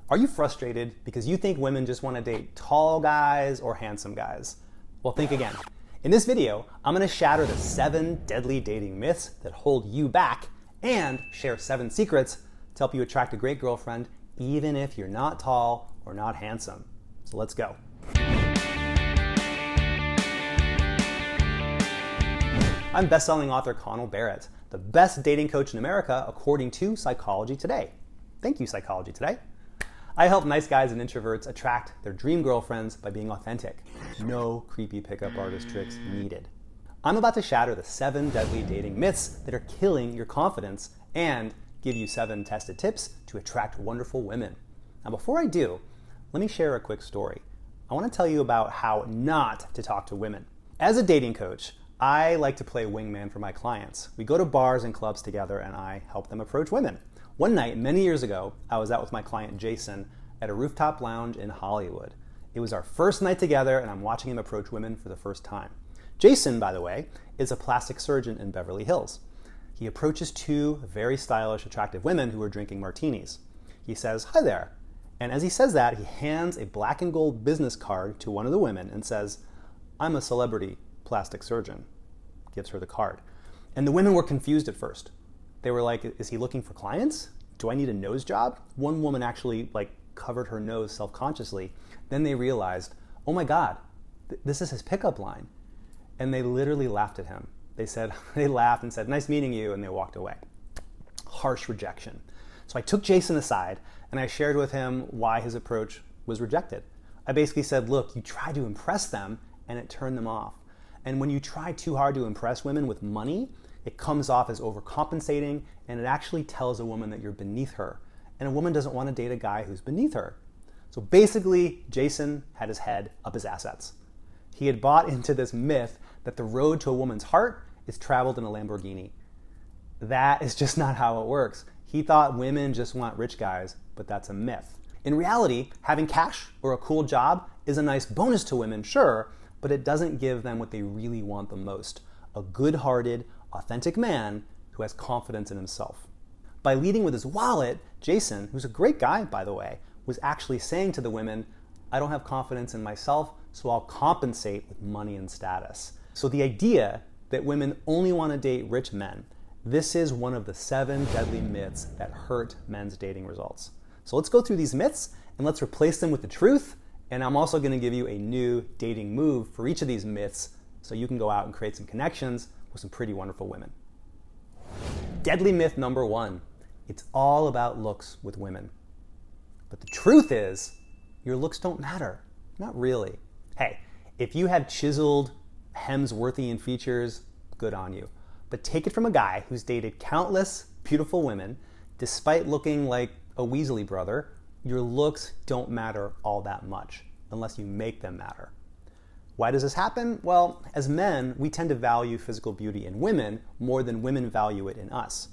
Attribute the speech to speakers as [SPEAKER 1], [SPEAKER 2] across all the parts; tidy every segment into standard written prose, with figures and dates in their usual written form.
[SPEAKER 1] Are you frustrated because you think women just want to date tall guys or handsome guys? Well, think again. In this video, I'm going to shatter the 7 deadly dating myths that hold you back and share 7 secrets to help you attract a great girlfriend even if you're not tall or not handsome. So let's go. I'm best-selling author Connell Barrett, the best dating coach in America according to Psychology Today. Thank you, Psychology Today. I help nice guys and introverts attract their dream girlfriends by being authentic. No creepy pickup artist tricks needed. I'm about to shatter the 7 deadly dating myths that are killing your confidence and give you 7 tested tips to attract wonderful women. Now, before I do, let me share a quick story. I want to tell you about how not to talk to women. As a dating coach, I like to play wingman for my clients. We go to bars and clubs together and I help them approach women. One night, many years ago, I was out with my client Jason at a rooftop lounge in Hollywood. It was our first night together and I'm watching him approach women for the first time. Jason, by the way, is a plastic surgeon in Beverly Hills. He approaches 2 very stylish, attractive women who are drinking martinis. He says, "Hi there." And as he says that, he hands a black and gold business card to one of the women and says, "I'm a celebrity plastic surgeon." Gives her the card. And the women were confused at first. They were like, is he looking for clients? Do I need a nose job? One woman actually covered her nose self-consciously. Then they realized, oh my God, this is his pickup line. And they literally laughed at him. They laughed and said, "Nice meeting you," and they walked away. Harsh rejection. So I took Jason aside and I shared with him why his approach was rejected. I basically said, look, you tried to impress them and it turned them off. And when you try too hard to impress women with money, it comes off as overcompensating and it actually tells a woman that you're beneath her. And a woman doesn't want to date a guy who's beneath her. So basically, Jason had his head up his assets. He had bought into this myth that the road to a woman's heart is traveled in a Lamborghini. That is just not how it works. He thought women just want rich guys, but that's a myth. In reality, having cash or a cool job is a nice bonus to women, sure, but it doesn't give them what they really want the most: a good-hearted, authentic man who has confidence in himself. By leading with his wallet, Jason, who's a great guy, by the way, was actually saying to the women, I don't have confidence in myself, so I'll compensate with money and status. So the idea that women only want to date rich men, this is one of the 7 deadly myths that hurt men's dating results. So let's go through these myths and let's replace them with the truth. And I'm also going to give you a new dating move for each of these myths so you can go out and create some connections with some pretty wonderful women. Deadly myth number 1. It's all about looks with women. But the truth is, your looks don't matter. Not really. Hey, if you have chiseled Hemsworthian features, good on you. But take it from a guy who's dated countless beautiful women, despite looking like a Weasley brother, your looks don't matter all that much unless you make them matter. Why does this happen? Well, as men, we tend to value physical beauty in women more than women value it in us.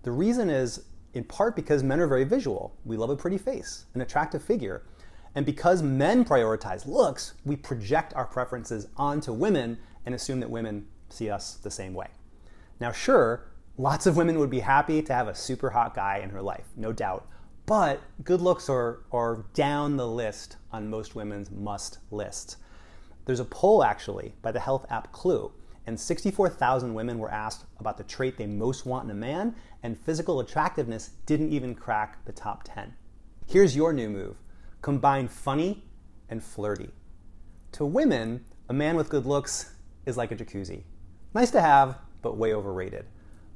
[SPEAKER 1] The reason is in part because men are very visual. We love a pretty face, an attractive figure. And because men prioritize looks, we project our preferences onto women and assume that women see us the same way. Now, sure, lots of women would be happy to have a super hot guy in her life, no doubt. But good looks are down the list on most women's must lists. There's a poll actually by the health app Clue, and 64,000 women were asked about the trait they most want in a man, and physical attractiveness didn't even crack the top 10. Here's your new move. Combine funny and flirty. To women, a man with good looks is like a jacuzzi. Nice to have, but way overrated.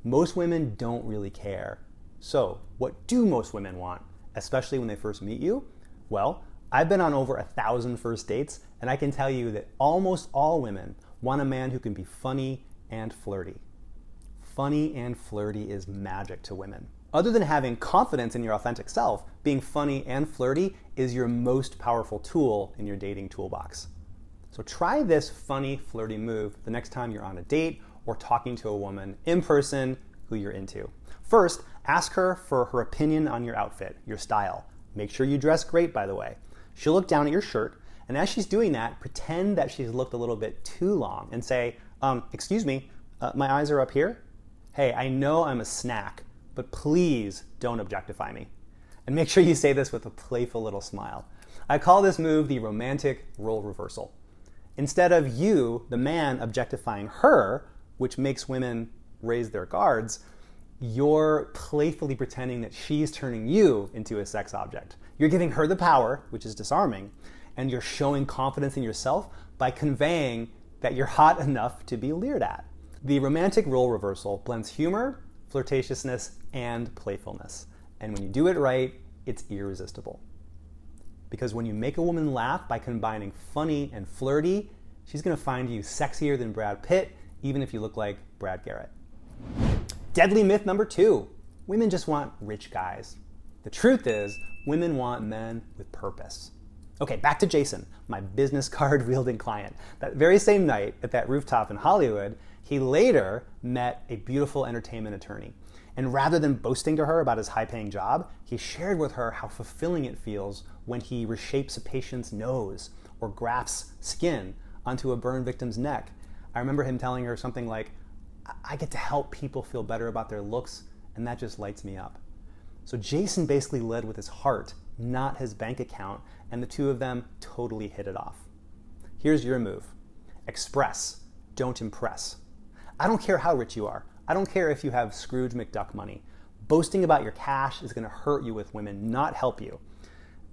[SPEAKER 1] Most women don't really care. So, what do most women want, especially when they first meet you? Well, I've been on over 1,000 first dates, and I can tell you that almost all women want a man who can be funny and flirty. Funny and flirty is magic to women. Other than having confidence in your authentic self, being funny and flirty is your most powerful tool in your dating toolbox. So try this funny, flirty move the next time you're on a date or talking to a woman in person who you're into. First, ask her for her opinion on your outfit, your style. Make sure you dress great, by the way. She'll look down at your shirt, and as she's doing that, pretend that she's looked a little bit too long and say, excuse me, my eyes are up here. Hey, I know I'm a snack, but please don't objectify me. And make sure you say this with a playful little smile. I call this move the romantic role reversal. Instead of you, the man, objectifying her, which makes women raise their guards, you're playfully pretending that she's turning you into a sex object. You're giving her the power, which is disarming, and you're showing confidence in yourself by conveying that you're hot enough to be leered at. The romantic role reversal blends humor, flirtatiousness, and playfulness. And when you do it right, it's irresistible. Because when you make a woman laugh by combining funny and flirty, she's going to find you sexier than Brad Pitt, even if you look like Brad Garrett. Deadly myth number 2, women just want rich guys. The truth is, women want men with purpose. Okay, back to Jason, my business card wielding client. That very same night at that rooftop in Hollywood, he later met a beautiful entertainment attorney. And rather than boasting to her about his high-paying job, he shared with her how fulfilling it feels when he reshapes a patient's nose or grafts skin onto a burn victim's neck. I remember him telling her something like, I get to help people feel better about their looks, and that just lights me up. So Jason basically led with his heart, not his bank account, and the two of them totally hit it off. Here's your move. Express, don't impress. I don't care how rich you are. I don't care if you have Scrooge McDuck money. Boasting about your cash is going to hurt you with women, not help you.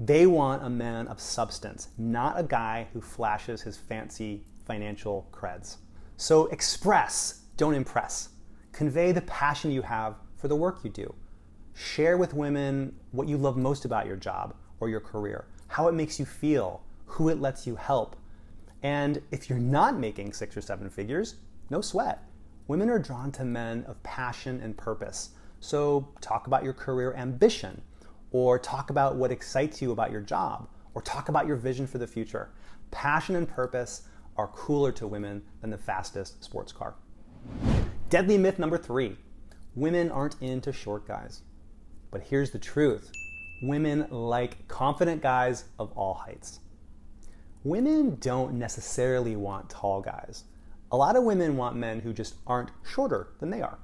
[SPEAKER 1] They want a man of substance, not a guy who flashes his fancy financial creds. So express, don't impress. Convey the passion you have for the work you do. Share with women what you love most about your job or your career, how it makes you feel, who it lets you help. And if you're not making 6 or 7 figures, no sweat. Women are drawn to men of passion and purpose. So talk about your career ambition, or talk about what excites you about your job, or talk about your vision for the future. Passion and purpose are cooler to women than the fastest sports car. Deadly myth number 3, women aren't into short guys. But here's the truth. Women like confident guys of all heights. Women don't necessarily want tall guys. A lot of women want men who just aren't shorter than they are.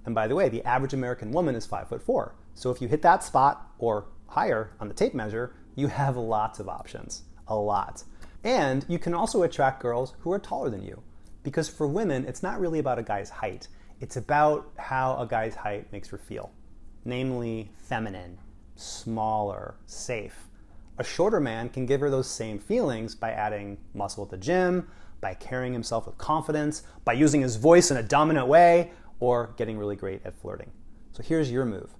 [SPEAKER 1] And by the way, the average American woman is 5'4". So if you hit that spot or higher on the tape measure, you have lots of options, a lot. And you can also attract girls who are taller than you. Because for women, it's not really about a guy's height. It's about how a guy's height makes her feel. Namely, feminine, smaller, safe. A shorter man can give her those same feelings by adding muscle at the gym, by carrying himself with confidence, by using his voice in a dominant way, or getting really great at flirting. So here's your move.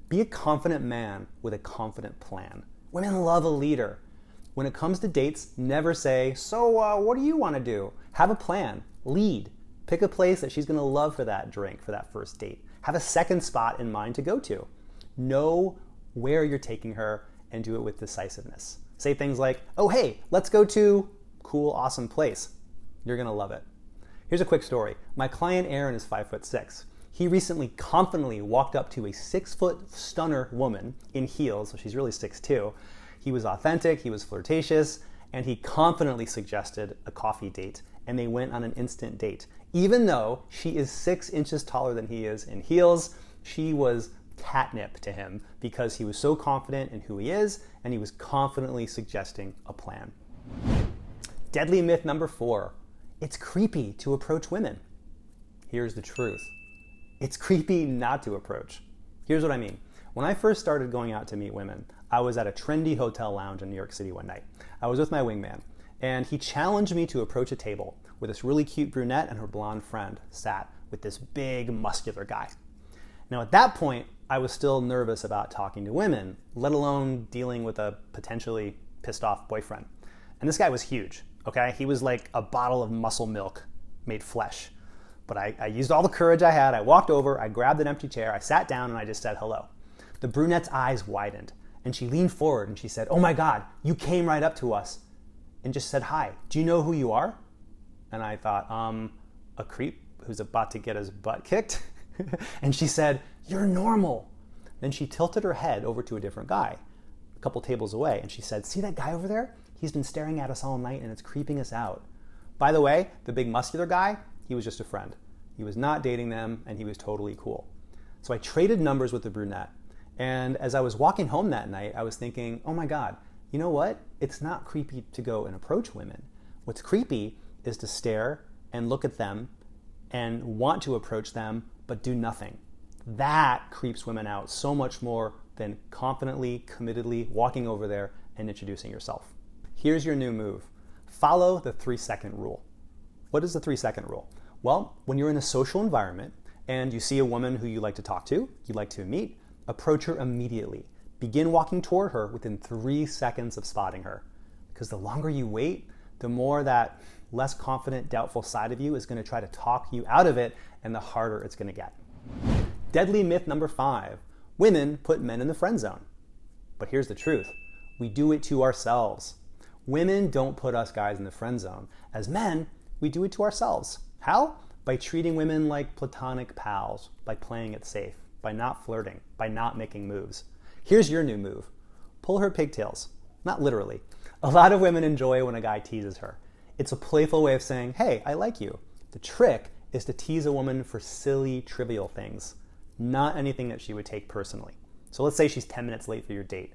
[SPEAKER 1] Be a confident man with a confident plan. Women love a leader. When it comes to dates, never say, so what do you want to do? Have a plan. Lead. Pick a place that she's going to love for that drink, for that first date. Have a second spot in mind to go to. Know where you're taking her and do it with decisiveness. Say things like, oh hey, let's go to cool, awesome place. You're going to love it. Here's a quick story. My client Aaron is 5'6". He recently confidently walked up to a 6-foot stunner woman in heels, so she's really 6'2". He was authentic, he was flirtatious, and he confidently suggested a coffee date, and they went on an instant date. Even though she is 6 inches taller than he is in heels, she was catnip to him because he was so confident in who he is, and he was confidently suggesting a plan. Deadly myth number 4. It's creepy to approach women. Here's the truth. It's creepy not to approach. Here's what I mean. When I first started going out to meet women, I was at a trendy hotel lounge in New York City one night. I was with my wingman, and he challenged me to approach a table where this really cute brunette and her blonde friend sat with this big, muscular guy. Now at that point, I was still nervous about talking to women, let alone dealing with a potentially pissed off boyfriend. And this guy was huge, okay? He was like a bottle of muscle milk made flesh. But I used all the courage I had. I walked over, I grabbed an empty chair, I sat down, and I just said hello. The brunette's eyes widened, and she leaned forward and she said, oh my God, you came right up to us and just said hi. Do you know who you are? And I thought, a creep who's about to get his butt kicked? And she said, you're normal. Then she tilted her head over to a different guy, a couple tables away, and she said, see that guy over there? He's been staring at us all night and it's creeping us out. By the way, the big muscular guy, he was just a friend. He was not dating them and he was totally cool. So I traded numbers with the brunette, And as I was walking home that night, I was thinking, oh my God, you know what? It's not creepy to go and approach women. What's creepy is to stare and look at them and want to approach them, but do nothing. That creeps women out so much more than confidently, committedly walking over there and introducing yourself. Here's your new move. Follow the 3-second rule. What is the 3-second rule? Well, when you're in a social environment and you see a woman who you like to talk to, you'd like to meet, approach her immediately. Begin walking toward her within 3 seconds of spotting her. Because the longer you wait, the more that less confident, doubtful side of you is going to try to talk you out of it, and the harder it's going to get. Deadly myth number 5. Women put men in the friend zone. But here's the truth. We do it to ourselves. Women don't put us guys in the friend zone. As men, we do it to ourselves. How? By treating women like platonic pals, by playing it safe, by not flirting, by not making moves. Here's your new move. Pull her pigtails. Not literally. A lot of women enjoy when a guy teases her. It's a playful way of saying, hey, I like you. The trick is to tease a woman for silly, trivial things, not anything that she would take personally. So let's say she's 10 minutes late for your date,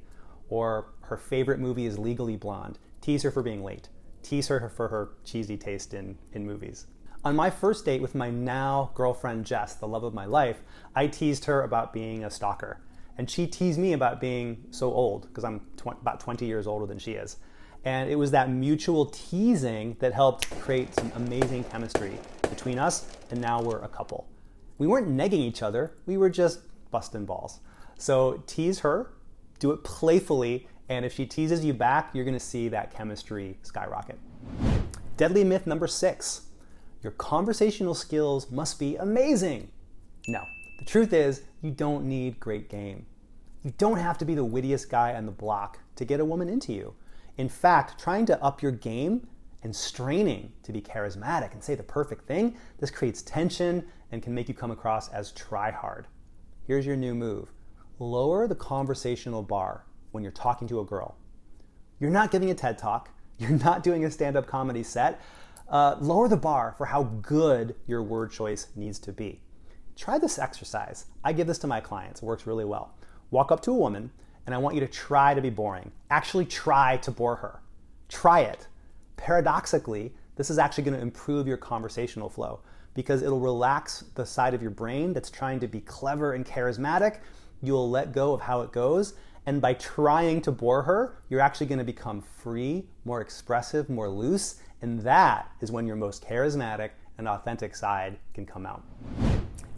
[SPEAKER 1] or her favorite movie is Legally Blonde. Tease her for being late. Tease her for her cheesy taste in movies. On my first date with my now girlfriend Jess, the love of my life, I teased her about being a stalker. And she teased me about being so old, because I'm about 20 years older than she is. And it was that mutual teasing that helped create some amazing chemistry between us, and now we're a couple. We weren't negging each other, we were just busting balls. So tease her, do it playfully, and if she teases you back, you're gonna see that chemistry skyrocket. Deadly myth number 6. Your conversational skills must be amazing. No, the truth is, you don't need great game. You don't have to be the wittiest guy on the block to get a woman into you. In fact, trying to up your game and straining to be charismatic and say the perfect thing, this creates tension and can make you come across as try-hard. Here's your new move. Lower the conversational bar when you're talking to a girl. You're not giving a TED Talk. You're not doing a stand-up comedy set. Lower the bar for how good your word choice needs to be. Try this exercise. I give this to my clients. It works really well. Walk up to a woman, and I want you to try to be boring. Actually try to bore her. Try it. Paradoxically, this is actually going to improve your conversational flow because it'll relax the side of your brain that's trying to be clever and charismatic. You'll let go of how it goes, and by trying to bore her, you're actually going to become free, more expressive, more loose, and that is when your most charismatic and authentic side can come out.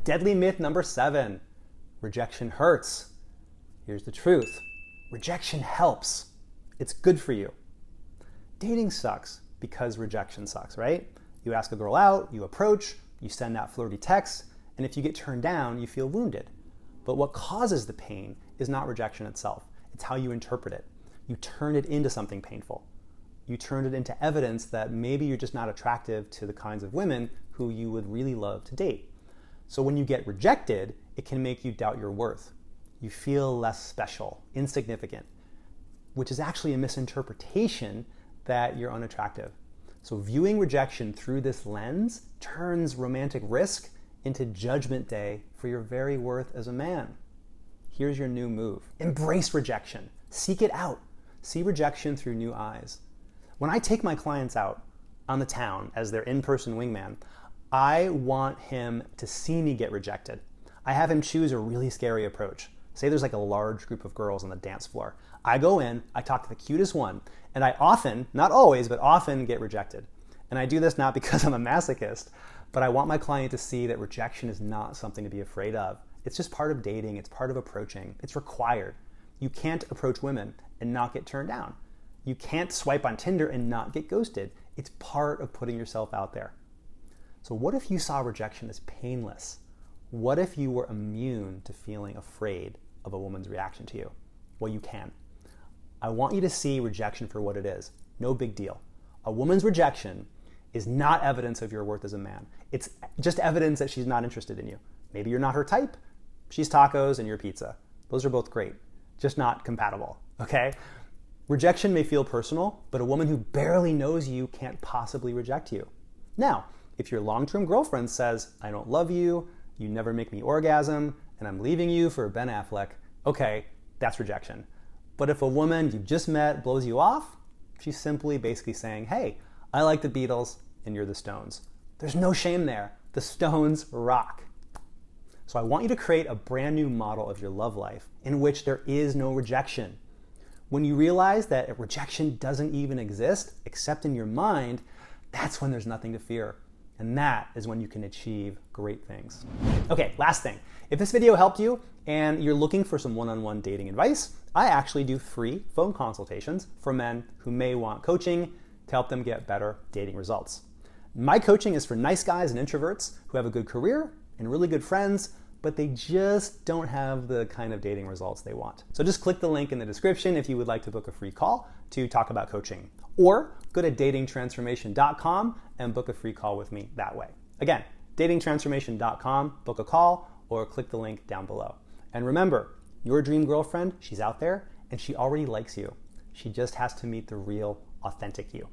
[SPEAKER 1] Deadly myth number 7. Rejection hurts. Here's the truth. Rejection helps. It's good for you. Dating sucks because rejection sucks, right? You ask a girl out, you approach, you send that flirty text, and if you get turned down, you feel wounded. But what causes the pain is not rejection itself. It's how you interpret it. You turn it into something painful. You turn it into evidence that maybe you're just not attractive to the kinds of women who you would really love to date. So when you get rejected, it can make you doubt your worth. You feel less special, insignificant, which is actually a misinterpretation that you're unattractive. So viewing rejection through this lens turns romantic risk into judgment day for your very worth as a man. Here's your new move. Embrace rejection. Seek it out. See rejection through new eyes. When I take my clients out on the town as their in-person wingman, I want him to see me get rejected. I have him choose a really scary approach. Say there's like a large group of girls on the dance floor. I go in, I talk to the cutest one, and I often, not always, but often get rejected. And I do this not because I'm a masochist, but I want my client to see that rejection is not something to be afraid of. It's just part of dating, it's part of approaching, it's required. You can't approach women and not get turned down. You can't swipe on Tinder and not get ghosted. It's part of putting yourself out there. So what if you saw rejection as painless? What if you were immune to feeling afraid of a woman's reaction to you? Well, you can. I want you to see rejection for what it is. No big deal. A woman's rejection is not evidence of your worth as a man. It's just evidence that she's not interested in you. Maybe you're not her type. She's tacos and you're pizza. Those are both great, just not compatible, okay? Rejection may feel personal, but a woman who barely knows you can't possibly reject you. Now, if your long-term girlfriend says, I don't love you, you never make me orgasm, and I'm leaving you for Ben Affleck, okay, that's rejection. But if a woman you've just met blows you off, she's simply basically saying, hey, I like the Beatles and you're the Stones. There's no shame there. The Stones rock. So I want you to create a brand new model of your love life in which there is no rejection. When you realize that rejection doesn't even exist except in your mind, that's when there's nothing to fear. And that is when you can achieve great things. Okay, last thing. If this video helped you and you're looking for some one-on-one dating advice, I actually do free phone consultations for men who may want coaching to help them get better dating results. My coaching is for nice guys and introverts who have a good career and really good friends, but they just don't have the kind of dating results they want. So just click the link in the description if you would like to book a free call to talk about coaching. Or go to datingtransformation.com and book a free call with me that way. Again, datingtransformation.com, book a call, or click the link down below. And remember, your dream girlfriend, she's out there and she already likes you. She just has to meet the real, authentic you.